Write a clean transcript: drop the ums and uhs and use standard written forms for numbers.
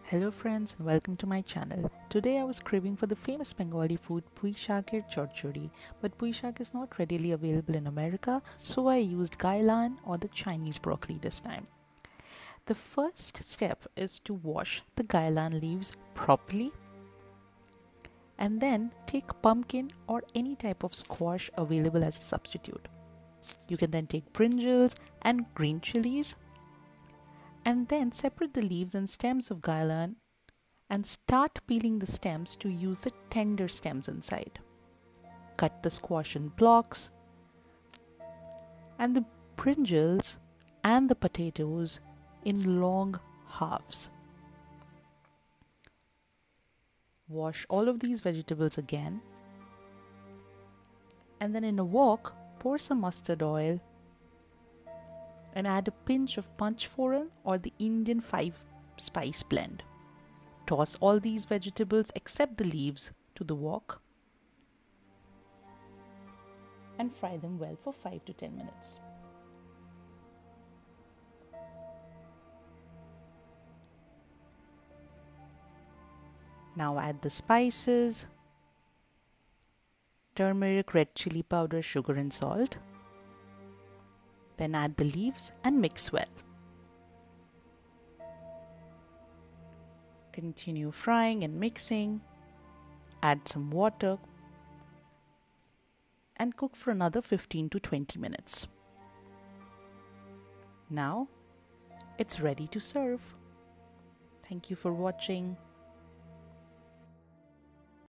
Hello friends, welcome to my channel. Today I was craving for the famous Bengali food pui shakir chorchori, but pui shak is not readily available in America, so I used gailan or the Chinese broccoli this time. The first step is to wash the gailan leaves properly and then take pumpkin or any type of squash available as a substitute. You can then take brinjals and green chilies and then separate the leaves and stems of gailan and start peeling the stems to use the tender stems inside. Cut the squash in blocks and the brinjals and the potatoes in long halves. Wash all of these vegetables again and then in a wok pour some mustard oil and add a pinch of panchforan or the Indian 5-spice blend. Toss all these vegetables except the leaves to the wok and fry them well for 5 to 10 minutes. Now add the spices, turmeric, red chili powder, sugar and salt. Then add the leaves and mix well. Continue frying and mixing. Add some water and cook for another 15 to 20 minutes. Now it's ready to serve. Thank you for watching.